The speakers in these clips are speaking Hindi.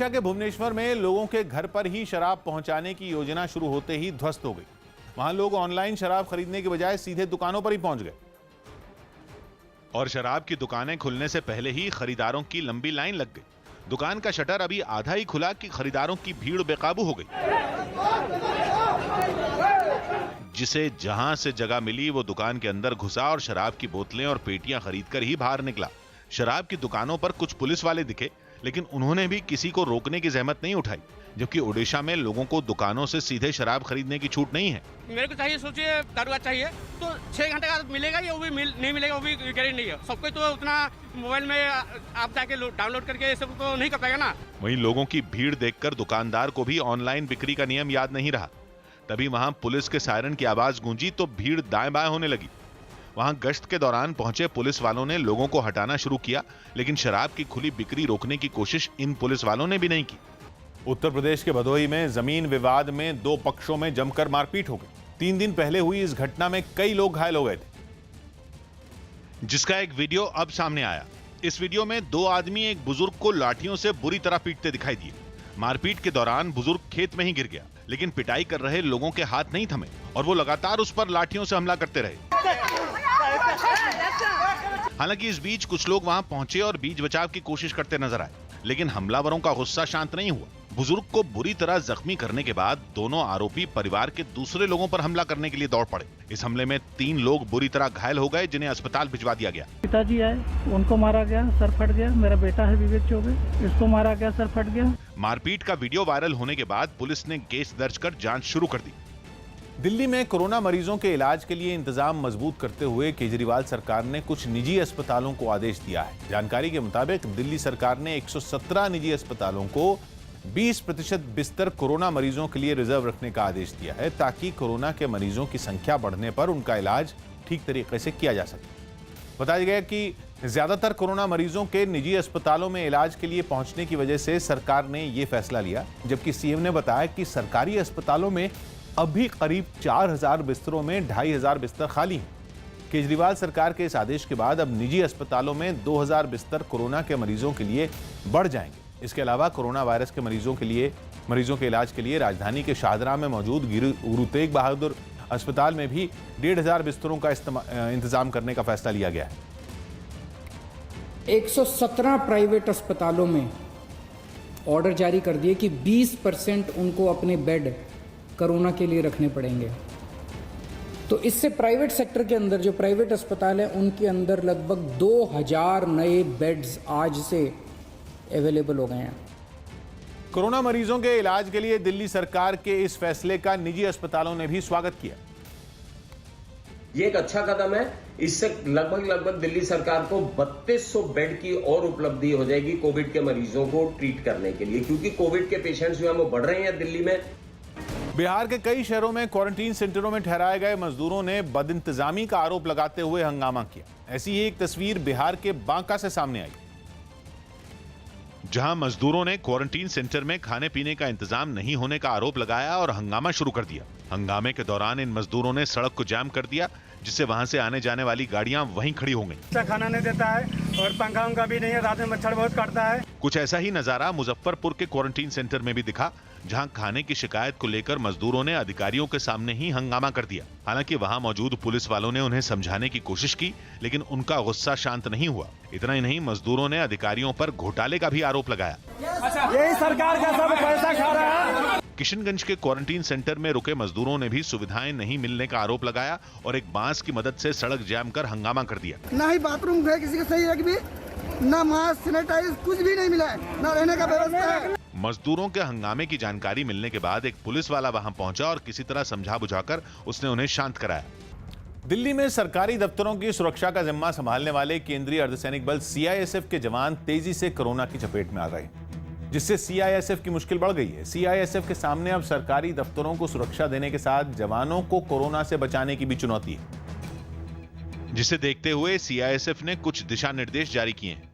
ओडिशा के भुवनेश्वर में लोगों के घर पर ही शराब पहुंचाने की योजना शुरू होते ही ध्वस्त हो गई। वहां लोग ऑनलाइन शराब खरीदने के बजाय सीधे दुकानों पर ही पहुंच गए और शराब की दुकानें खुलने से पहले ही खरीदारों की लंबी लाइन लग गई। दुकान का शटर अभी आधा ही खुला कि खरीदारों की भीड़ बेकाबू हो गई। जिसे जहां से जगह मिली वो दुकान के अंदर घुसा और शराब की बोतलें और पेटियां खरीदकर ही बाहर निकला। शराब की दुकानों पर कुछ पुलिस वाले दिखे, लेकिन उन्होंने भी किसी को रोकने की जहमत नहीं उठाई, जबकि ओडिशा में लोगों को दुकानों से सीधे शराब खरीदने की छूट नहीं है। मेरे को चाहिए, सोचिए दारू चाहिए तो 6 घंटे का मिलेगा या वो भी नहीं मिलेगा, वो भी गारंटी नहीं है। सबको तो उतना मोबाइल में आप जाके डाउनलोड करके सब तो नहीं कर पाएगा ना। वहीं लोगों की भीड़ देखकर दुकानदार को भी ऑनलाइन बिक्री का नियम याद नहीं रहा। तभी वहां पुलिस के सायरन की आवाज गूंजी तो भीड़ दाएं बाएं होने लगी। वहां गश्त के दौरान पहुंचे पुलिस वालों ने लोगों को हटाना शुरू किया, लेकिन शराब की खुली बिक्री रोकने की कोशिश इन पुलिस वालों ने भी नहीं की। उत्तर प्रदेश के भदोही में जमीन विवाद में दो पक्षों में जमकर मारपीट हो गई। 3 दिन पहले हुई इस घटना में कई लोग घायल हो गए थे, जिसका एक वीडियो अब सामने आया। इस वीडियो में 2 आदमी एक बुजुर्ग को लाठियों से बुरी तरह पीटते दिखाई दिए। मारपीट के दौरान बुजुर्ग खेत में ही गिर गया, लेकिन पिटाई कर रहे लोगों के हाथ नहीं थमे और वो लगातार उस पर लाठियों से हमला करते रहे। हालांकि इस बीच कुछ लोग वहां पहुंचे और बीच बचाव की कोशिश करते नजर आए, लेकिन हमलावरों का गुस्सा शांत नहीं हुआ। बुजुर्ग को बुरी तरह जख्मी करने के बाद दोनों आरोपी परिवार के दूसरे लोगों पर हमला करने के लिए दौड़ पड़े। इस हमले में 3 लोग बुरी तरह घायल हो गए, जिन्हें अस्पताल भिजवा दिया गया। पिताजी आए, उनको मारा गया, सर फट गया। मेरा बेटा है विवेक चौबे, इसको मारा गया, सर फट गया। मारपीट का वीडियो वायरल होने के बाद पुलिस ने केस दर्ज कर जांच शुरू कर दी। दिल्ली में कोरोना मरीजों के इलाज के लिए इंतजाम मजबूत करते हुए केजरीवाल सरकार ने कुछ निजी अस्पतालों को आदेश दिया है। जानकारी के मुताबिक दिल्ली सरकार ने 117 निजी अस्पतालों को 20% बिस्तर कोरोना मरीजों के लिए रिजर्व रखने का आदेश दिया है, ताकि कोरोना के मरीजों की संख्या बढ़ने पर उनका इलाज ठीक तरीके से किया जा सके। बताया गया कि ज्यादातर कोरोना मरीजों के निजी अस्पतालों में इलाज के लिए पहुंचने की वजह से सरकार ने यह फैसला लिया, जबकि सीएम ने बताया कि सरकारी अस्पतालों में अभी करीब 4000 बिस्तरों में 2500 बिस्तर खाली हैं। केजरीवाल सरकार के इस आदेश के बाद अब निजी अस्पतालों में 2000 बिस्तर कोरोना के मरीजों के लिए बढ़ जाएंगे। इसके अलावा कोरोना वायरस के मरीजों के इलाज के लिए राजधानी के शाहदरा में मौजूद गुरु तेग बहादुर अस्पताल में भी 1500 बिस्तरों का इंतजाम करने का फैसला लिया गया है। 117 प्राइवेट अस्पतालों में ऑर्डर जारी कर दिए कि 20% उनको अपने बेड कोरोना के लिए रखने पड़ेंगे। तो इससे प्राइवेट सेक्टर के अंदर जो प्राइवेट अस्पताल है उनके अंदर लगभग 2000 नए बेड्स आज से अवेलेबल हो गए हैं। कोरोना मरीजों के इलाज के लिए दिल्ली सरकार के इस फैसले का निजी अस्पतालों ने भी स्वागत किया। ये एक अच्छा कदम है। इससे लगभग दिल्ली सरकार को 3200 बेड की और उपलब्धि हो जाएगी कोविड के मरीजों को ट्रीट करने के लिए, क्योंकि कोविड के पेशेंट्स जो हैं वो बढ़ रहे हैं दिल्ली में। बिहार के कई शहरों में क्वारंटीन सेंटरों में ठहराए गए मजदूरों ने बदइंतजामी का आरोप लगाते हुए हंगामा किया। ऐसी ही एक तस्वीर बिहार के बांका से सामने आई, जहां मजदूरों ने क्वारंटीन सेंटर में खाने पीने का इंतजाम नहीं होने का आरोप लगाया और हंगामा शुरू कर दिया। हंगामे के दौरान इन मजदूरों ने सड़क को जाम कर दिया, जिससे वहां से आने जाने वाली गाड़ियां वहीं खड़ी हो गईं। अच्छा खाना नहीं देता है और पंखा उनका भी नहीं है, रात में मच्छर बहुत काटता है। कुछ ऐसा ही नजारा मुजफ्फरपुर के क्वारंटीन सेंटर में भी दिखा, जहां खाने की शिकायत को लेकर मजदूरों ने अधिकारियों के सामने ही हंगामा कर दिया। हालांकि वहां मौजूद पुलिस वालों ने उन्हें समझाने की कोशिश की, लेकिन उनका गुस्सा शांत नहीं हुआ। इतना ही नहीं, मजदूरों ने अधिकारियों पर घोटाले का भी आरोप लगाया। यही सरकार का सब पैसा खा रहा है। किशनगंज के क्वारंटीन सेंटर में रुके मजदूरों ने भी सुविधाएं नहीं मिलने का आरोप लगाया और एक बांस की मदद से सड़क जाम कर हंगामा कर दिया। ना ही बाथरूम है किसी का सही है, भी ना मास्क सैनिटाइज कुछ भी नहीं मिला है, ना रहने का व्यवस्था है। मजदूरों के हंगामे की जानकारी मिलने के बाद एक पुलिस वाला वहां पहुंचा और किसी तरह समझा बुझाकर उसने उन्हें शांत कराया। दिल्ली में सरकारी दफ्तरों की सुरक्षा का जिम्मा संभालने वाले केंद्रीय अर्धसैनिक बल सीआईएसएफ के जवान तेजी से कोरोना की चपेट में आ गए, जिससे सीआईएसएफ की मुश्किल बढ़ गई है। सीआईएसएफ के सामने अब सरकारी दफ्तरों को सुरक्षा देने के साथ जवानों को कोरोना से बचाने की भी चुनौती है, जिसे देखते हुए सीआईएसएफ ने कुछ दिशा निर्देश जारी किए हैं।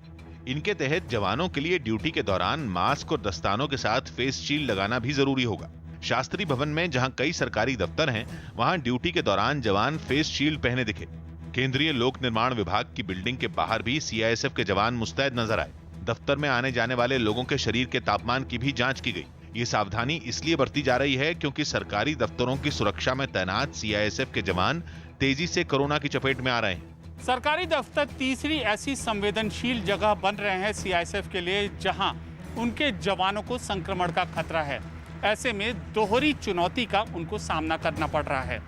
इनके तहत जवानों के लिए ड्यूटी के दौरान मास्क और दस्तानों के साथ फेस शील्ड लगाना भी जरूरी होगा। शास्त्री भवन में जहां कई सरकारी दफ्तर हैं, वहां ड्यूटी के दौरान जवान फेस शील्ड पहने दिखे। केंद्रीय लोक निर्माण विभाग की बिल्डिंग के बाहर भी सीआईएसएफ के जवान मुस्तैद नजर आए। दफ्तर में आने जाने वाले लोगों के शरीर के तापमान की भी जांच की गई। ये सावधानी इसलिए बरती जा रही है क्योंकि सरकारी दफ्तरों की सुरक्षा में तैनात सीआईएसएफ के जवान तेजी से कोरोना की चपेट में आ रहे हैं। सरकारी दफ्तर तीसरी ऐसी संवेदनशील जगह बन रहे हैं सीआईएसएफ के लिए जहां उनके जवानों को संक्रमण का खतरा है। ऐसे में दोहरी चुनौती का उनको सामना करना पड़ रहा है।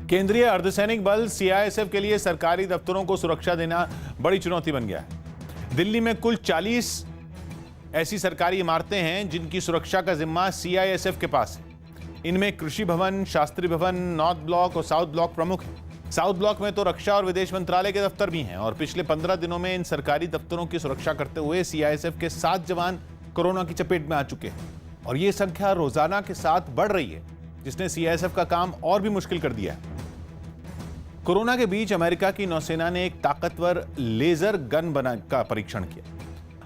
केंद्रीय अर्धसैनिक बल सीआईएसएफ के लिए सरकारी दफ्तरों को सुरक्षा देना बड़ी चुनौती बन गया है। दिल्ली में कुल 40 ऐसी सरकारी इमारतें हैं जिनकी सुरक्षा का जिम्मा सीआईएसएफ के पास है। इनमें कृषि भवन, शास्त्री भवन, नॉर्थ ब्लॉक और साउथ ब्लॉक प्रमुख हैं। साउथ ब्लॉक में तो रक्षा और विदेश मंत्रालय के दफ्तर भी हैं और पिछले 15 दिनों में इन सरकारी दफ्तरों की सुरक्षा करते हुए सीआईएसएफ के 7 जवान कोरोना की चपेट में आ चुके हैं और ये संख्या रोजाना के साथ बढ़ रही है, जिसने सीआईएसएफ का काम और भी मुश्किल कर दिया है। कोरोना के बीच अमेरिका की नौसेना ने एक ताकतवर लेजर गन का परीक्षण किया।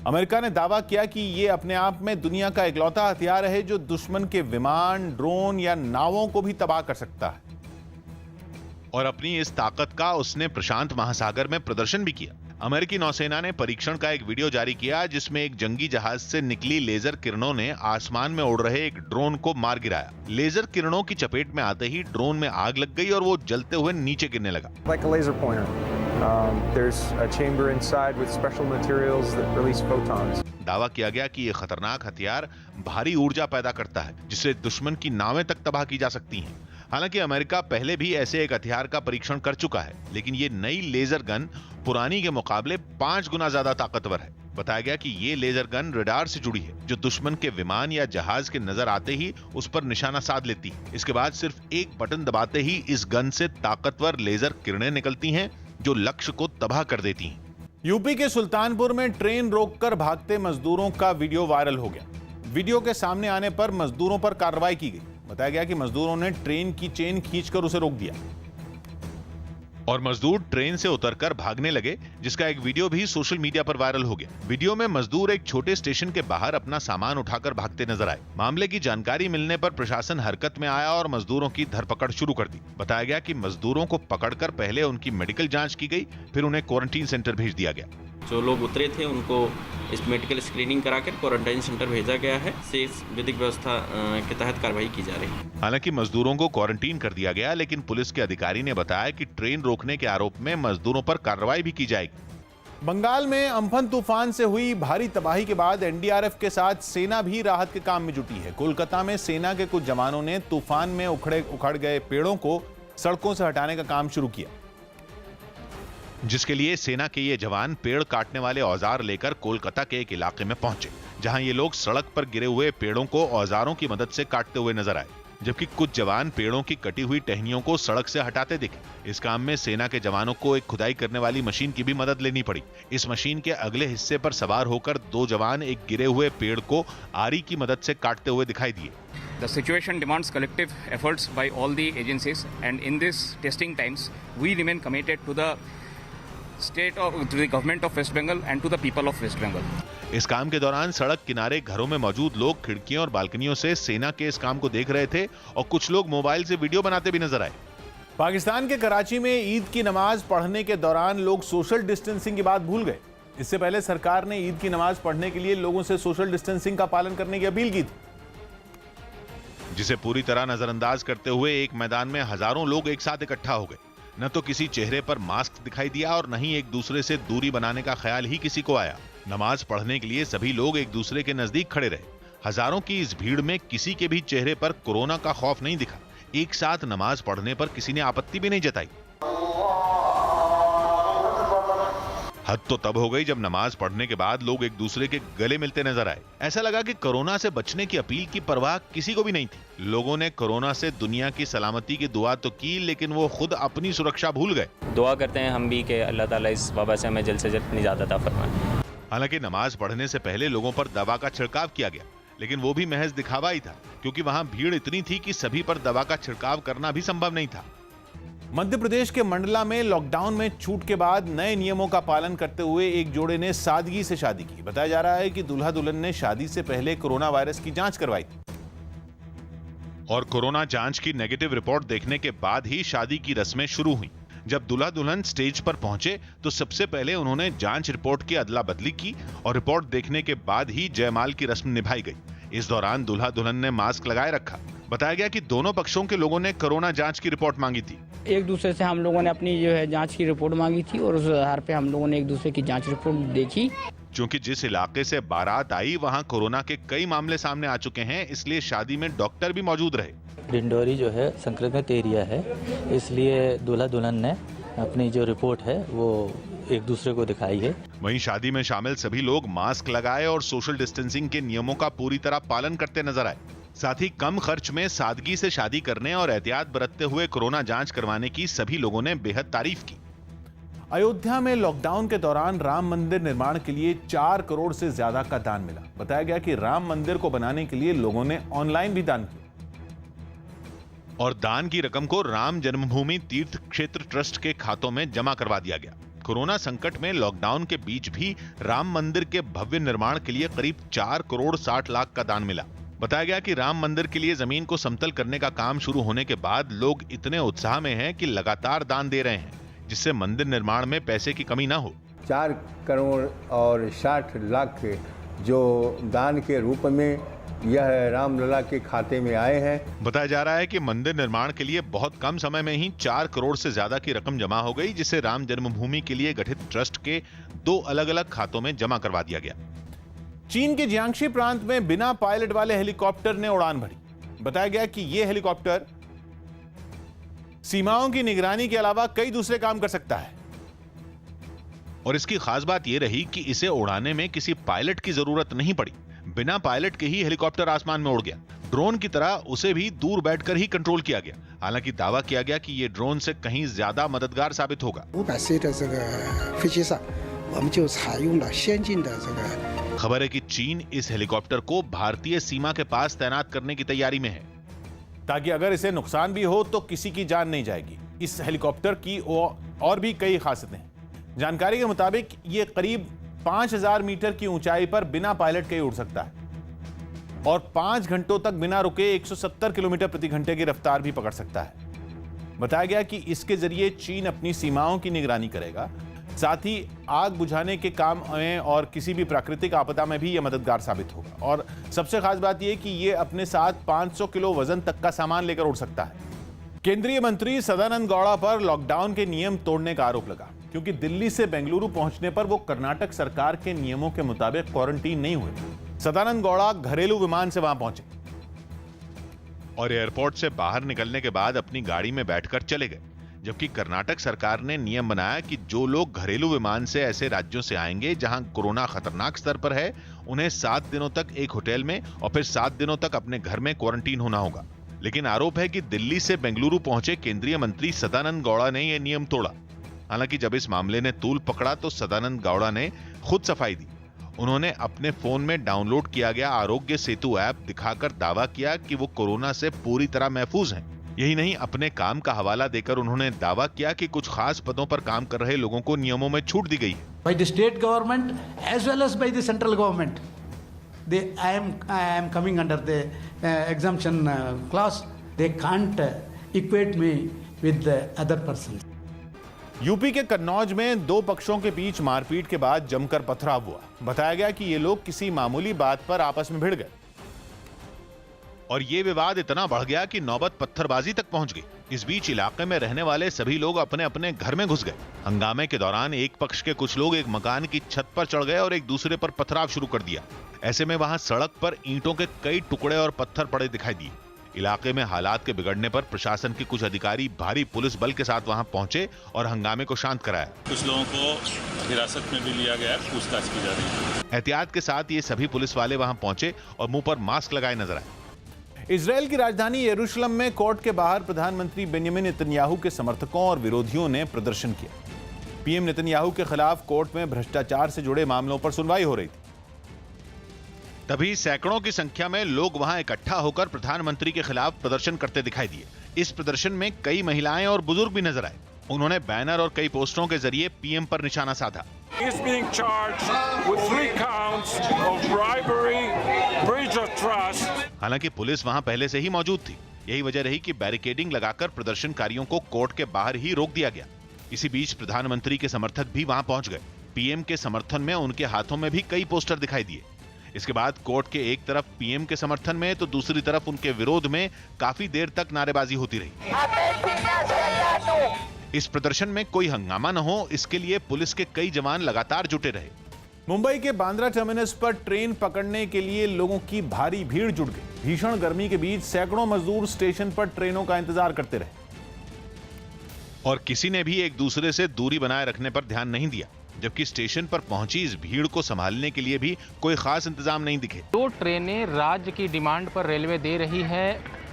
अमेरिका ने दावा किया कि यह अपने आप में दुनिया का इकलौता हथियार है जो दुश्मन के विमान, ड्रोन या नावों को भी तबाह कर सकता है। और अपनी इस ताकत का उसने प्रशांत महासागर में प्रदर्शन भी किया। अमेरिकी नौसेना ने परीक्षण का एक वीडियो जारी किया जिसमें एक जंगी जहाज से निकली लेजर किरणों ने आसमान में उड़ रहे एक ड्रोन को मार गिराया। लेजर किरणों की चपेट में आते ही ड्रोन में आग लग गई और वो जलते हुए नीचे गिरने लगा। Like a laser pointer. There's a chamber inside with special materials that release photons. दावा किया गया कि ये खतरनाक हथियार भारी ऊर्जा पैदा करता है जिससे दुश्मन की नावें तक तबाह की जा सकती हैं। हालांकि अमेरिका पहले भी ऐसे एक हथियार का परीक्षण कर चुका है, लेकिन ये नई लेजर गन पुरानी के मुकाबले 5 गुना ज्यादा ताकतवर है। बताया गया कि ये लेजर गन रडार से जुड़ी है जो दुश्मन के विमान या जहाज के नजर आते ही उस पर निशाना साध लेती है। इसके बाद सिर्फ एक बटन दबाते ही इस गन से ताकतवर लेजर किरणें निकलती हैं जो लक्ष्य को तबाह कर देती हैं। यूपी के सुल्तानपुर में ट्रेन रोककर भागते मजदूरों का वीडियो वायरल हो गया। वीडियो के सामने आने पर मजदूरों पर कार्रवाई की गई। बताया गया कि मजदूरों ने ट्रेन की चेन खींचकर उसे रोक दिया और मजदूर ट्रेन से उतरकर भागने लगे, जिसका एक वीडियो भी सोशल मीडिया पर वायरल हो गया। वीडियो में मजदूर एक छोटे स्टेशन के बाहर अपना सामान उठाकर भागते नजर आए। मामले की जानकारी मिलने पर प्रशासन हरकत में आया और मजदूरों की धरपकड़ शुरू कर दी। बताया गया कि मजदूरों को पकड़कर पहले उनकी मेडिकल जांच की गई, फिर उन्हें क्वारंटीन सेंटर भेज दिया गया। जो लोग उतरे थे उनको इस मेडिकल स्क्रीनिंग कराकर क्वारंटाइन सेंटर भेजा गया है। से विधिक व्यवस्था के तहत कार्रवाई की जा रही है। हालांकि मजदूरों को क्वारंटीन कर दिया गया, लेकिन पुलिस के अधिकारी ने बताया कि ट्रेन रोकने के आरोप में मजदूरों पर कार्रवाई भी की जाएगी। बंगाल में अम्फन तूफान से हुई भारी तबाही के बाद एनडीआरएफ के साथ सेना भी राहत के काम में जुटी है। कोलकाता में सेना के कुछ जवानों ने तूफान में उखड़ गए पेड़ों को सड़कों से हटाने का काम शुरू किया, जिसके लिए सेना के ये जवान पेड़ काटने वाले औजार लेकर कोलकाता के एक इलाके में पहुंचे, जहां ये लोग सड़क पर गिरे हुए पेड़ों को औजारों की मदद से काटते हुए नजर आए, जबकि कुछ जवान पेड़ों की कटी हुई टहनियों को सड़क से हटाते दिखे। इस काम में सेना के जवानों को एक खुदाई करने वाली मशीन की भी मदद लेनी पड़ी। इस मशीन के अगले हिस्से पर सवार होकर 2 जवान एक गिरे हुए पेड़ को आरी की मदद से काटते हुए दिखाई दिए। The situation demands collective efforts by all the agencies, and in this testing times, we remain committed to the government of West Bengal and to the people of West Bengal. इस काम के दौरान सड़क किनारे घरों में मौजूद लोग खिड़कियों और बालकनियों से सेना के इस काम को देख रहे थे और कुछ लोग मोबाइल से वीडियो बनाते भी नजर आए। पाकिस्तान के कराची में ईद की नमाज पढ़ने के दौरान लोग सोशल डिस्टेंसिंग की बात भूल गए। इससे पहले सरकार ने ईद की नमाज पढ़ने के लिए लोगों से सोशल डिस्टेंसिंग का पालन करने की अपील की थी, जिसे पूरी तरह नजरअंदाज करते हुए एक मैदान में हजारों लोग एक साथ इकट्ठा हो गए। न तो किसी चेहरे पर मास्क दिखाई दिया और न ही एक दूसरे से दूरी बनाने का ख्याल ही किसी को आया। नमाज पढ़ने के लिए सभी लोग एक दूसरे के नजदीक खड़े रहे। हजारों की इस भीड़ में किसी के भी चेहरे पर कोरोना का खौफ नहीं दिखा। एक साथ नमाज पढ़ने पर किसी ने आपत्ति भी नहीं जताई। हद तो तब हो गई जब नमाज पढ़ने के बाद लोग एक दूसरे के गले मिलते नजर आए। ऐसा लगा कि कोरोना से बचने की अपील की परवाह किसी को भी नहीं थी। लोगों ने कोरोना से दुनिया की सलामती की दुआ तो की, लेकिन वो खुद अपनी सुरक्षा भूल गए। दुआ करते हैं हम भी कि अल्लाह ताला इस वबा से हमें जल्द से जल्द निजात अता फरमाए। हालांकि नमाज पढ़ने से पहले लोगों पर दवा का छिड़काव किया गया, लेकिन वो भी महज दिखावा ही था, क्योंकि वहां भीड़ इतनी थी कि सभी पर दवा का छिड़काव करना भी संभव नहीं था। मध्य प्रदेश के मंडला में लॉकडाउन में छूट के बाद नए नियमों का पालन करते हुए एक जोड़े ने सादगी से शादी की। बताया जा रहा है कि दूल्हा दुल्हन ने शादी से पहले कोरोना वायरस की जांच करवाई और कोरोना जांच की नेगेटिव रिपोर्ट देखने के बाद ही शादी की रस्में शुरू हुई। जब दूल्हा दुल्हन स्टेज पर पहुंचे तो सबसे पहले उन्होंने जांच रिपोर्ट की अदला बदली की और रिपोर्ट देखने के बाद ही जयमाल की रस्म निभाई गई। इस दौरान दूल्हा दुल्हन ने मास्क लगाए रखा। बताया गया कि दोनों पक्षों के लोगों ने कोरोना जांच की रिपोर्ट मांगी थी। एक दूसरे से हम लोगों ने अपनी जो है जांच की रिपोर्ट मांगी थी और उस आधार पे हम लोगों ने एक दूसरे की जांच रिपोर्ट देखी। क्योंकि जिस इलाके से बारात आई वहां कोरोना के कई मामले सामने आ चुके हैं, इसलिए शादी में डॉक्टर भी मौजूद रहे। डिंडोरी जो है संक्रमित एरिया है, इसलिए दूल्हा दुल्हन ने अपनी जो रिपोर्ट है वो एक दूसरे को दिखाई है। वहीं शादी में शामिल सभी लोग मास्क लगाए और सोशल डिस्टेंसिंग के नियमों का पूरी तरह पालन करते नजर आए। साथ ही कम खर्च में सादगी से शादी करने और एहतियात बरतते हुए कोरोना जांच करवाने की सभी लोगों ने बेहद तारीफ की। अयोध्या में लॉकडाउन के दौरान राम मंदिर निर्माण के लिए 4 करोड़ से ज्यादा का दान मिला। बताया गया कि राम मंदिर को बनाने के लिए लोगों ने ऑनलाइन भी दान किया और दान की रकम को राम जन्मभूमि तीर्थ क्षेत्र ट्रस्ट के खातों में जमा करवा दिया गया। कोरोना संकट में लॉकडाउन के बीच भी राम मंदिर के भव्य निर्माण के लिए करीब 4 करोड़ 60 लाख का दान मिला। बताया गया कि राम मंदिर के लिए जमीन को समतल करने का काम शुरू होने के बाद लोग इतने उत्साह में हैं कि लगातार दान दे रहे हैं, जिससे मंदिर निर्माण में पैसे की कमी ना हो। 4 करोड़ और 60 लाख जो दान के रूप में यह रामलला के खाते में आए हैं। बताया जा रहा है कि मंदिर निर्माण के लिए बहुत कम समय में ही 4 करोड़ से ज्यादा की रकम जमा हो गई, जिसे राम जन्मभूमि के लिए गठित ट्रस्ट के 2 अलग-अलग खातों में जमा करवा दिया गया। चीन के जियांग्शी प्रांत में बिना पायलट वाले हेलीकॉप्टर ने उड़ान भरी। बताया गया कि यह हेलीकॉप्टर सीमाओं की निगरानी के अलावा कई दूसरे काम कर सकता है और इसकी खास बात यह रही कि इसे उड़ाने में किसी पायलट की जरूरत नहीं पड़ी। बिना पायलट के ही हेलीकॉप्टर आसमान में उड़ गया। ड्रोन की तरह उसे भी दूर बैठकर ही कंट्रोल किया गया। हालांकि दावा किया गया कि यह ड्रोन से कहीं ज्यादा मददगार साबित होगा। खबर है कि चीन इस हेलीकॉप्टर को भारतीय सीमा के पास तैनात करने की तैयारी में है, ताकि अगर इसे नुकसान भी हो तो किसी की जान नहीं जाएगी। इस हेलीकॉप्टर की और भी कई खासियतें हैं। जानकारी के मुताबिक ये करीब 5000 मीटर की ऊंचाई पर बिना पायलट के उड़ सकता है और 5 घंटों तक बिना रुके 170 किलोमीटर प्रति घंटे की रफ्तार भी पकड़ सकता है। बताया गया कि इसके जरिए चीन अपनी सीमाओं की निगरानी करेगा, साथ ही आग बुझाने के काम में और किसी भी प्राकृतिक आपदा में भी यह मददगार साबित होगा। और सबसे खास बात यह कि यह अपने साथ 500 किलो वजन तक का सामान लेकर उड़ सकता है। केंद्रीय मंत्री सदानंद गौड़ा पर लॉकडाउन के नियम तोड़ने का आरोप लगा, क्योंकि दिल्ली से बेंगलुरु पहुंचने पर वो कर्नाटक सरकार के नियमों के मुताबिक क्वारंटीन नहीं हुए। सदानंद गौड़ा घरेलू विमान से वहां पहुंचे और एयरपोर्ट से बाहर निकलने के बाद अपनी गाड़ी में बैठकर चले गए, जबकि कर्नाटक सरकार ने नियम बनाया कि जो लोग घरेलू विमान से ऐसे राज्यों से आएंगे जहां कोरोना खतरनाक स्तर पर है, उन्हें 7 दिनों तक एक होटल में और फिर 7 दिनों तक अपने घर में क्वारंटीन होना होगा। लेकिन आरोप है कि दिल्ली से बेंगलुरु पहुंचे केंद्रीय मंत्री सदानंद गौड़ा ने यह नियम तोड़ा। हालांकि जब इस मामले ने तूल पकड़ा तो सदानंद गौड़ा ने खुद सफाई दी। उन्होंने अपने फोन में डाउनलोड किया गया आरोग्य सेतु ऐप दिखाकर दावा किया कि वो कोरोना से पूरी तरह महफूज हैं। यही नहीं, अपने काम का हवाला देकर उन्होंने दावा किया कि कुछ खास पदों पर काम कर रहे लोगों को नियमों में छूट दी गई है। By the state government as well as by the central government, I am coming under the exemption clause. They can't equate me with the other persons. UP के कन्नौज में 2 पक्षों के बीच मारपीट के बाद जमकर पथराव हुआ। बताया गया कि ये लोग किसी मामूली बात पर आपस में भिड़ गए और ये विवाद इतना बढ़ गया कि नौबत पत्थरबाजी तक पहुंच गई। इस बीच इलाके में रहने वाले सभी लोग अपने अपने घर में घुस गए। हंगामे के दौरान एक पक्ष के कुछ लोग एक मकान की छत पर चढ़ गए और एक दूसरे पर पथराव शुरू कर दिया। ऐसे में वहां सड़क पर ईंटों के कई टुकड़े और पत्थर पड़े दिखाई दिए। इलाके में हालात के बिगड़ने पर प्रशासन के कुछ अधिकारी भारी पुलिस बल के साथ वहां पहुंचे और हंगामे को शांत कराया। कुछ लोगों को हिरासत में भी लिया गया, पूछताछ की जा रही है। एहतियात के साथ ये सभी पुलिस वाले वहां पहुंचे और मुंह पर मास्क लगाए नजर आए। इजराइल की राजधानी यरूशलेम में कोर्ट के बाहर प्रधानमंत्री बेंजामिन नेतन्याहू के समर्थकों और विरोधियों ने प्रदर्शन किया। पीएम नेतन्याहू के खिलाफ कोर्ट में भ्रष्टाचार से जुड़े मामलों पर सुनवाई हो रही थी। तभी सैकड़ों की संख्या में लोग वहां इकट्ठा होकर प्रधानमंत्री के खिलाफ प्रदर्शन करते दिखाई दिए। इस प्रदर्शन में कई महिलाएं और बुजुर्ग भी नजर आए। उन्होंने बैनर और कई पोस्टरों के जरिए पीएम पर निशाना साधा। हालांकि पुलिस वहां पहले से ही मौजूद थी। यही वजह रही कि बैरिकेडिंग लगाकर प्रदर्शनकारियों को कोर्ट के बाहर ही रोक दिया गया। इसी बीच प्रधानमंत्री के समर्थक भी वहां पहुंच गए। पीएम के समर्थन में उनके हाथों में भी कई पोस्टर दिखाई दिए। इसके बाद कोर्ट के एक तरफ पीएम के समर्थन में तो दूसरी तरफ उनके विरोध में काफी देर तक नारेबाजी होती रही। इस प्रदर्शन में कोई हंगामा न हो, इसके लिए पुलिस के कई जवान लगातार जुटे रहे। मुंबई के बांद्रा टर्मिनस पर ट्रेन पकड़ने के लिए लोगों की भारी भीड़ जुट गई। भीषण गर्मी के बीच सैकड़ों मजदूर स्टेशन पर ट्रेनों का इंतजार करते रहे और किसी ने भी एक दूसरे से दूरी बनाए रखने पर ध्यान नहीं दिया, जबकि स्टेशन पर पहुंची इस भीड़ को संभालने के लिए भी कोई खास इंतजाम नहीं दिखे। जो ट्रेनें राज्य की डिमांड पर रेलवे दे रही है,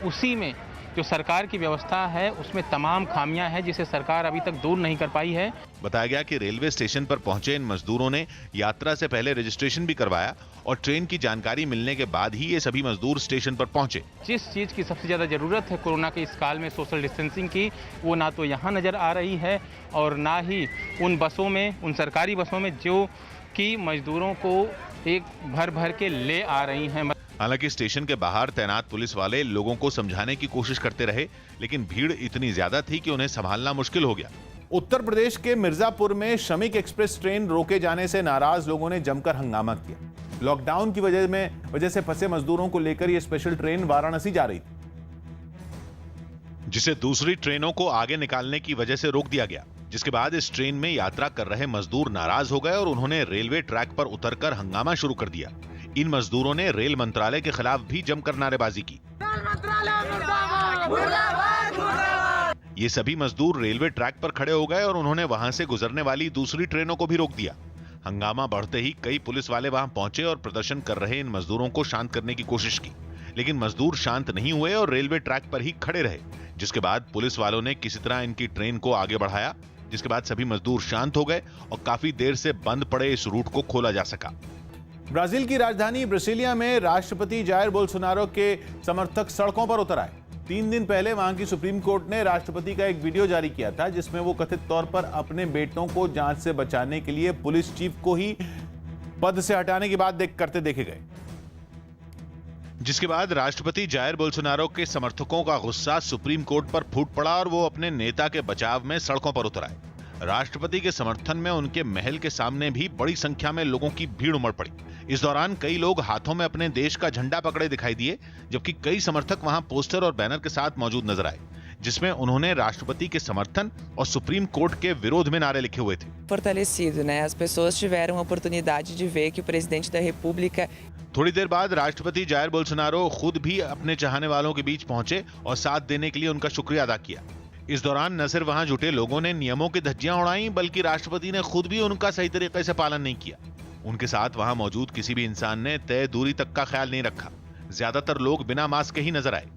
उसी में जो सरकार की व्यवस्था है उसमें तमाम खामियां हैं जिसे सरकार अभी तक दूर नहीं कर पाई है। बताया गया कि रेलवे स्टेशन पर पहुंचे इन मजदूरों ने यात्रा से पहले रजिस्ट्रेशन भी करवाया और ट्रेन की जानकारी मिलने के बाद ही ये सभी मजदूर स्टेशन पर पहुंचे। जिस चीज की सबसे ज्यादा जरूरत है कोरोना के इस काल में सोशल डिस्टेंसिंग की, वो ना तो यहाँ नजर आ रही है और ना ही उन बसों में, उन सरकारी बसों में जो कि मजदूरों को एक भर भर के ले आ रही हैं। हालांकि स्टेशन के बाहर तैनात पुलिस वाले लोगों को समझाने की कोशिश करते रहे, लेकिन भीड़ इतनी ज्यादा थी कि उन्हें संभालना मुश्किल हो गया। उत्तर प्रदेश के मिर्जापुर में श्रमिक एक्सप्रेस ट्रेन रोके जाने से नाराज लोगों ने जमकर हंगामा किया। लॉकडाउन की वजह से फंसे मजदूरों को लेकर यह स्पेशल ट्रेन वाराणसी जा रही थी, जिसे दूसरी ट्रेनों को आगे निकालने की वजह से रोक दिया गया, जिसके बाद इस ट्रेन में यात्रा कर रहे मजदूर नाराज हो गए और उन्होंने रेलवे ट्रैक पर उतरकर हंगामा शुरू कर दिया। इन मजदूरों ने रेल मंत्रालय के खिलाफ भी जमकर नारेबाजी की। ये सभी मजदूर रेलवे ट्रैक पर खड़े हो गए और उन्होंने वहां से गुजरने वाली दूसरी ट्रेनों को भी रोक दिया। हंगामा बढ़ते ही कई पुलिस वाले वहां पहुंचे और प्रदर्शन कर रहे इन मजदूरों को शांत करने की कोशिश की, लेकिन मजदूर शांत नहीं हुए और रेलवे ट्रैक पर ही खड़े रहे, जिसके बाद पुलिस वालों ने किसी तरह इनकी ट्रेन को आगे बढ़ाया, जिसके बाद सभी मजदूर शांत हो गए और काफी देर से बंद पड़े इस रूट को खोला जा सका। ब्राजील की राजधानी ब्रासिलिया में राष्ट्रपति जायर बोल्सोनारो के समर्थक सड़कों पर उतर आए। 3 दिन पहले वहां की सुप्रीम कोर्ट ने राष्ट्रपति का एक वीडियो जारी किया था, जिसमें वो कथित तौर पर अपने बेटों को जांच से बचाने के लिए पुलिस चीफ को ही पद से हटाने की बात करते देखे गए। जिसके बाद राष्ट्रपति जायर बोल्सोनारो के समर्थकों का गुस्सा सुप्रीम कोर्ट पर फूट पड़ा और वो अपने नेता के बचाव में सड़कों पर उतर आए। राष्ट्रपति के समर्थन में उनके महल के सामने भी बड़ी संख्या में लोगों की भीड़ उमड़ पड़ी। इस दौरान कई लोग हाथों में अपने देश का झंडा पकड़े दिखाई दिए, जबकि कई समर्थक वहां पोस्टर और बैनर के साथ मौजूद नजर आए, जिसमें उन्होंने राष्ट्रपति के समर्थन और सुप्रीम कोर्ट के विरोध में नारे लिखे हुए थे। Fortalecido, né? As pessoas tiveram a oportunidade de ver que o presidente da República। थोड़ी देर बाद राष्ट्रपति जायर बोल्सोनारो खुद भी अपने चाहने वालों के बीच पहुंचे और साथ देने के लिए उनका शुक्रिया अदा किया। इस दौरान न सिर्फ वहां जुटे लोगों ने नियमों की धज्जियां उड़ाई, बल्कि राष्ट्रपति ने खुद भी उनका सही तरीके से पालन नहीं किया। उनके साथ वहां मौजूद किसी भी इंसान ने तय दूरी तक का ख्याल नहीं रखा। ज्यादातर लोग बिना मास्क के ही नजर आए।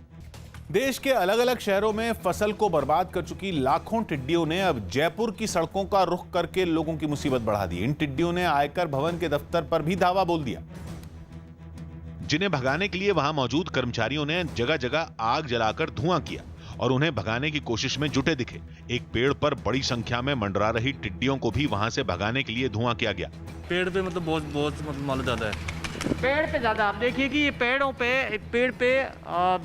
देश के अलग अलग शहरों में फसल को बर्बाद कर चुकी लाखों टिड्डियों ने अब जयपुर की सड़कों का रुख करके लोगों की मुसीबत बढ़ा दी। इन टिड्डियों ने आयकर भवन के दफ्तर पर भी धावा बोल दिया, जिन्हें भगाने के लिए वहां मौजूद कर्मचारियों ने जगह जगह आग जलाकर धुआं किया और उन्हें भगाने की कोशिश में जुटे दिखे। एक पेड़ पर बड़ी संख्या में मंडरा रही टिड्डियों को भी वहां से भगाने के लिए धुआं किया गया। पेड़ पे मतलब बहुत मतलब ज्यादा है। पेड़ पे ज्यादा आप देखिए कि ये पेड़ पे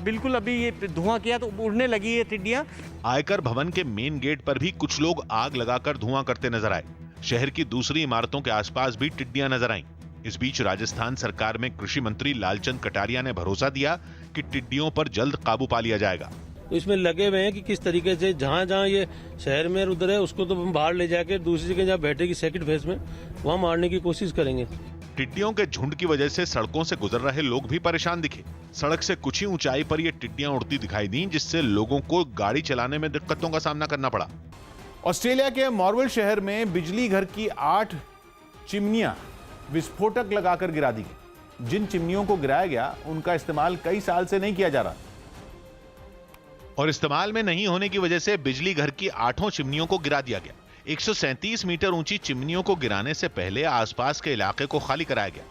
बिल्कुल अभी ये धुआं किया तो उड़ने लगी ये टिड्डियां। आयकर भवन के मेन गेट पर भी कुछ लोग आग लगाकर धुआं करते नजर आए। शहर की दूसरी इमारतों के आसपास भी टिड्डियां नजर आईं। इस बीच राजस्थान सरकार में कृषि मंत्री लालचंद कटारिया ने भरोसा दिया कि टिड्डियों पर जल्द काबू पा लिया जाएगा। तो इसमें लगे हुए हैं कि किस तरीके से जहाँ जहाँ ये शहर में उधर है उसको तो हम बाहर ले जाके दूसरी जगह जहाँ बैठेगी सेकंड फेज में वहाँ मारने की कोशिश करेंगे। टिड्डियों के झुंड की वजह से सड़कों से गुजर रहे लोग भी परेशान दिखे। सड़क से कुछ ही ऊंचाई पर ये टिड्डियां उड़ती दिखाई दी, जिससे लोगों को गाड़ी चलाने में दिक्कतों का सामना करना पड़ा। ऑस्ट्रेलिया के मॉरवेल शहर में बिजली घर की 8 चिमनियां विस्फोटक लगाकर गिरा दी गई। जिन चिमनियों को गिराया गया उनका इस्तेमाल कई साल से नहीं किया जा रहा और इस्तेमाल में नहीं होने की वजह से बिजली घर की 8 चिमनियों को गिरा दिया गया। 137 मीटर ऊंची चिमनियों को गिराने से पहले आसपास के इलाके को खाली कराया गया।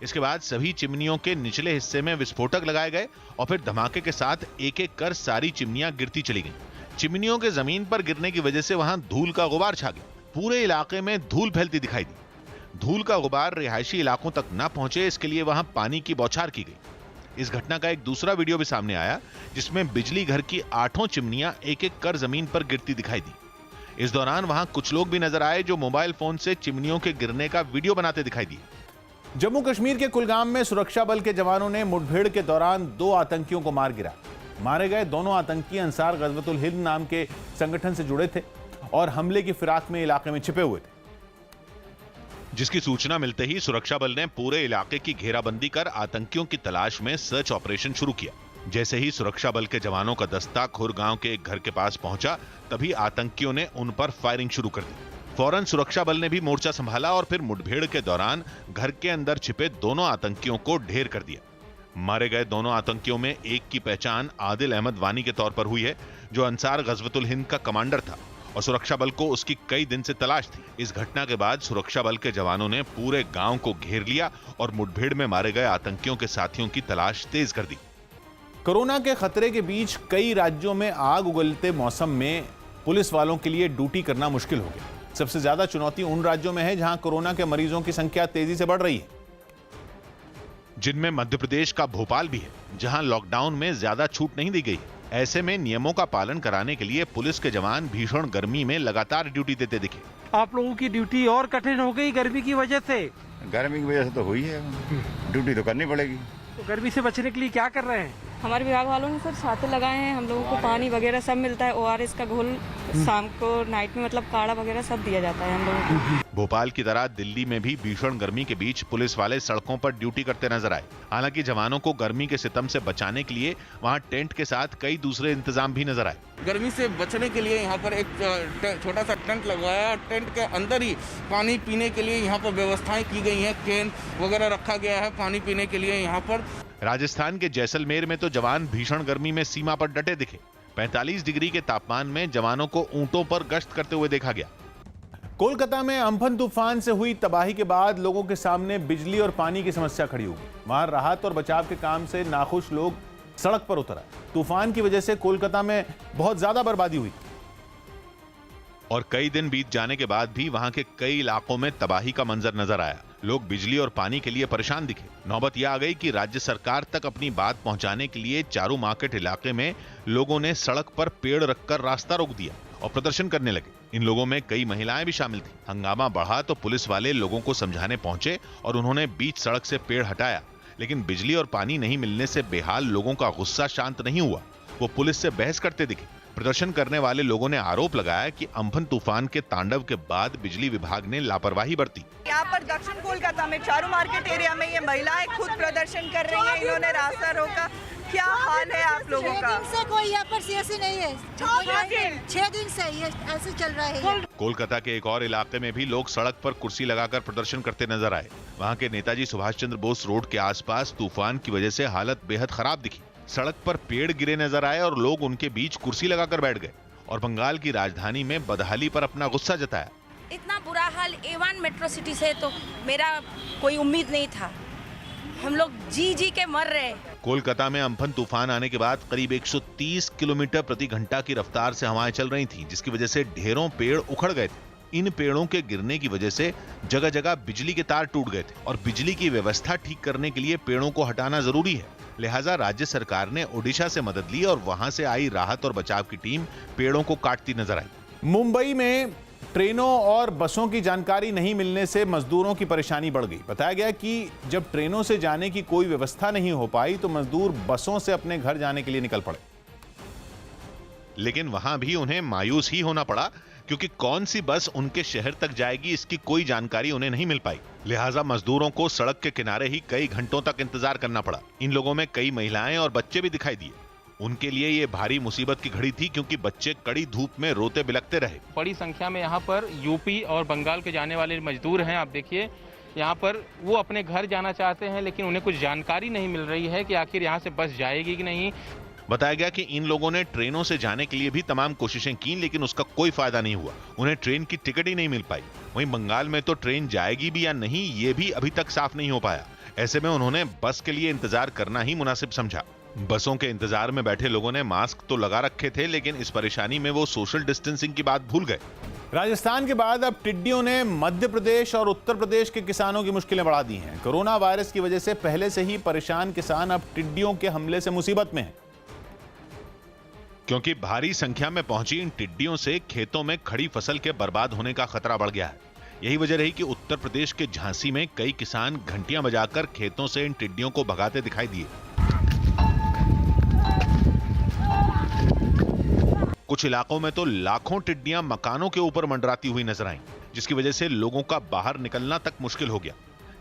इसके बाद सभी चिमनियों के निचले हिस्से में विस्फोटक लगाए गए और फिर धमाके के साथ एक एक कर सारी चिमनियां गिरती चली गईं। चिमनियों के जमीन पर गिरने की वजह से वहां धूल का गुबार छा गया। पूरे इलाके में धूल फैलती दिखाई दी। धूल का गुबार रिहायशी इलाकों तक न पहुंचे, इसके लिए वहां पानी की बौछार की गई। इस घटना का एक दूसरा वीडियो भी सामने आया, जिसमें बिजली घर की 8 चिमनियां एक एक कर जमीन पर गिरती दिखाई दी। इस दौरान वहां कुछ लोग भी नजर आए जो मोबाइल फोन से चिमनियों के गिरने का वीडियो बनाते दिखाई दिए। जम्मू कश्मीर के कुलगाम में सुरक्षा बल के जवानों ने मुठभेड़ के दौरान 2 आतंकियों को मार गिरा। मारे गए दोनों आतंकी अंसार गजवतुल हिंद नाम के संगठन से जुड़े थे और हमले की फिराक में इलाके में छिपे हुए थे। जिसकी सूचना मिलते ही सुरक्षा बल ने पूरे इलाके की घेराबंदी कर आतंकियों की तलाश में सर्च ऑपरेशन शुरू किया। जैसे ही सुरक्षा बल के जवानों का दस्ता खुर गांव के एक घर के पास पहुंचा, तभी आतंकियों ने उन पर फायरिंग शुरू कर दी। फौरन सुरक्षा बल ने भी मोर्चा संभाला और फिर मुठभेड़ के दौरान घर के अंदर छिपे दोनों आतंकियों को ढेर कर दिया। मारे गए दोनों आतंकियों में एक की पहचान आदिल अहमद वानी के तौर पर हुई है, जो अंसार गजवतुल हिंद का कमांडर था और सुरक्षा बल को उसकी कई दिन से तलाश थी। इस घटना के बाद सुरक्षा बल के जवानों ने पूरे गांव को घेर लिया और मुठभेड़ में मारे गए आतंकियों के साथियों की तलाश तेज कर दी। कोरोना के खतरे के बीच कई राज्यों में आग उगलते मौसम में पुलिस वालों के लिए ड्यूटी करना मुश्किल हो गया। सबसे ज्यादा चुनौती उन राज्यों में है जहां कोरोना के मरीजों की संख्या तेजी से बढ़ रही है, जिनमें मध्य प्रदेश का भोपाल भी है, जहां लॉकडाउन में ज्यादा छूट नहीं दी गई। ऐसे में नियमों का पालन कराने के लिए पुलिस के जवान भीषण गर्मी में लगातार ड्यूटी देते दिखे। आप लोगों की ड्यूटी और कठिन हो गई गर्मी की वजह से? गर्मी की वजह से तो हुई है, ड्यूटी तो करनी पड़ेगी। तो गर्मी से बचने के लिए क्या कर रहे हैं? हमारे विभाग वालों ने सर छाते लगाए हैं, हम लोगों को पानी वगैरह सब मिलता है, ORS का घोल शाम को नाइट में मतलब काढ़ा वगैरह सब दिया जाता है हम लोगों को। भोपाल की तरह दिल्ली में भी भीषण गर्मी के बीच पुलिस वाले सड़कों पर ड्यूटी करते नजर आए। हालांकि जवानों को गर्मी के सितम से बचाने के लिए वहां टेंट के साथ कई दूसरे इंतजाम भी नजर आए। गर्मी से बचने के लिए यहाँ पर एक छोटा सा टेंट लगवाया, टेंट के अंदर ही पानी पीने के लिए यहाँ पर व्यवस्थाएं की गई हैं, कैन वगैरह रखा गया है पानी पीने के लिए यहाँ पर। राजस्थान के जैसलमेर में तो जवान भीषण गर्मी में सीमा पर डटे दिखे। 45 डिग्री के तापमान में जवानों को ऊंटों पर गश्त करते हुए देखा गया। कोलकाता में अम्फन तूफान से हुई तबाही के बाद लोगों के सामने बिजली और पानी की समस्या खड़ी हो गई। वहां राहत और बचाव के काम से नाखुश लोग सड़क पर उतर आए। तूफान की वजह से कोलकाता में बहुत ज्यादा बर्बादी हुई और कई दिन बीत जाने के बाद भी वहां के कई इलाकों में तबाही का मंजर नजर आया। लोग बिजली और पानी के लिए परेशान दिखे। नौबत यह आ गई कि राज्य सरकार तक अपनी बात पहुंचाने के लिए चारू मार्केट इलाके में लोगों ने सड़क पर पेड़ रखकर रास्ता रोक दिया और प्रदर्शन करने लगे। इन लोगों में कई महिलाएं भी शामिल थी। हंगामा बढ़ा तो पुलिस वाले लोगों को समझाने पहुंचे और उन्होंने बीच सड़क से पेड़ हटाया, लेकिन बिजली और पानी नहीं मिलने से बेहाल लोगों का गुस्सा शांत नहीं हुआ। वो पुलिस से बहस करते दिखे। प्रदर्शन करने वाले लोगों ने आरोप लगाया कि अम्फन तूफान के तांडव के बाद बिजली विभाग ने लापरवाही बरती। यहाँ पर दक्षिण कोलकाता में चारू मार्केट एरिया में ये महिलाएं खुद प्रदर्शन कर रही हैं, इन्होंने रास्ता रोका। क्या हाल है आप लोगों का? 6 दिन से कोई यहाँ पर सियासी नहीं है। 6 दिन से ये ऐसे चल रहा है। कोलकाता के एक और इलाके में भी लोग सड़क पर कुर्सी लगाकर प्रदर्शन करते नजर आए। वहाँ के नेताजी सुभाष चंद्र बोस रोड के आसपास तूफान की वजह से हालत बेहद खराब दिखी। सड़क पर पेड़ गिरे नजर आए और लोग उनके बीच कुर्सी लगाकर बैठ गए और बंगाल की राजधानी में बदहाली पर अपना गुस्सा जताया। इतना बुरा हाल A1 मेट्रो सिटी से तो मेरा कोई उम्मीद नहीं था। हम लोग जी के मर रहे। कोलकाता में अम्फन तूफान आने के बाद करीब 130 किलोमीटर प्रति घंटा की रफ्तार से हवाएं चल रही थीं, जिसकी वजह से ढेरों पेड़ उखड़ गए थे। इन पेड़ों के गिरने की वजह से जगह जगह बिजली के तार टूट गए थे और बिजली की व्यवस्था ठीक करने के लिए पेड़ों को हटाना जरूरी है। लिहाजा राज्य सरकार ने ओडिशा से मदद ली और वहां से आई राहत और बचाव की टीम पेड़ों को काटती नजर आई। मुंबई में ट्रेनों और बसों की जानकारी नहीं मिलने से मजदूरों की परेशानी बढ़ गई। बताया गया कि जब ट्रेनों से जाने की कोई व्यवस्था नहीं हो पाई तो मजदूर बसों से अपने घर जाने के लिए निकल पड़े। लेकिन वहां भी उन्हें मायूस ही होना पड़ा, क्योंकि कौन सी बस उनके शहर तक जाएगी इसकी कोई जानकारी उन्हें नहीं मिल पाई। लिहाजा मजदूरों को सड़क के किनारे ही कई घंटों तक इंतजार करना पड़ा। इन लोगों में कई महिलाएं और बच्चे भी दिखाई दिए। उनके लिए ये भारी मुसीबत की घड़ी थी, क्योंकि बच्चे कड़ी धूप में रोते बिलखते रहे। बड़ी संख्या में यहाँ पर यूपी और बंगाल के जाने वाले मजदूर हैं। आप देखिए यहाँ पर वो अपने घर जाना चाहते हैं, लेकिन उन्हें कुछ जानकारी नहीं मिल रही है कि आखिर यहाँ से बस जाएगी कि नहीं। बताया गया कि इन लोगों ने ट्रेनों से जाने के लिए भी तमाम कोशिशें की, लेकिन उसका कोई फायदा नहीं हुआ। उन्हें ट्रेन की टिकट ही नहीं मिल पाई। वहीं बंगाल में तो ट्रेन जाएगी भी या नहीं ये भी अभी तक साफ नहीं हो पाया। ऐसे में उन्होंने बस के लिए इंतजार करना ही मुनासिब समझा। बसों के इंतजार में बैठे लोगों ने मास्क तो लगा रखे थे, लेकिन इस परेशानी में वो सोशल डिस्टेंसिंग की बात भूल गए। राजस्थान के बाद अब टिड्डियों ने मध्य प्रदेश और उत्तर प्रदेश के किसानों की मुश्किलें बढ़ा दी हैं। कोरोना वायरस की वजह से पहले से ही परेशान किसान अब टिड्डियों के हमले से मुसीबत में हैं। क्योंकि भारी संख्या में पहुंची इन टिड्डियों से खेतों में खड़ी फसल के बर्बाद होने का खतरा बढ़ गया है। यही वजह रही कि उत्तर प्रदेश के झांसी में कई किसान घंटियां बजाकर खेतों से इन टिड्डियों को भगाते दिखाई दिए। कुछ इलाकों में तो लाखों टिड्डियां मकानों के ऊपर मंडराती हुई नजर आईं, जिसकी वजह से लोगों का बाहर निकलना तक मुश्किल हो गया।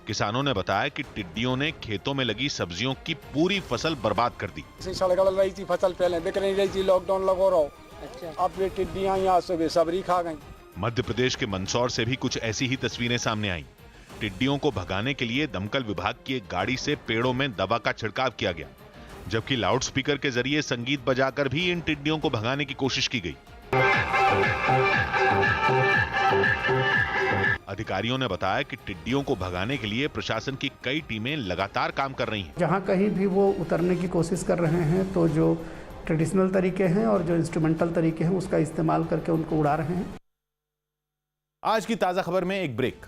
किसानों ने बताया कि टिड्डियों ने खेतों में लगी सब्जियों की पूरी फसल बर्बाद कर दी। सड़गड़ रही थी फसल, पहले बिक नहीं रही थी, लॉकडाउन लगो रहो। अब ये टिड्डियां यहाँ सुबह सबरी खा गई। मध्य प्रदेश के मंदसौर से भी कुछ ऐसी ही तस्वीरें सामने आईं। टिड्डियों को भगाने के लिए दमकल विभाग की एक गाड़ी से पेड़ों में दवा का छिड़काव किया गया, जबकि लाउडस्पीकर के जरिए संगीत बजाकर भी इन टिड्डियों को भगाने की कोशिश की गई। अधिकारियों ने बताया कि टिड्डियों को भगाने के लिए प्रशासन की कई टीमें लगातार काम कर रही हैं। जहां कहीं भी वो उतरने की कोशिश कर रहे हैं तो जो ट्रेडिशनल तरीके हैं और जो इंस्ट्रूमेंटल तरीके हैं उसका इस्तेमाल करके उनको उड़ा रहे हैं। आज की ताजा खबर में एक ब्रेक।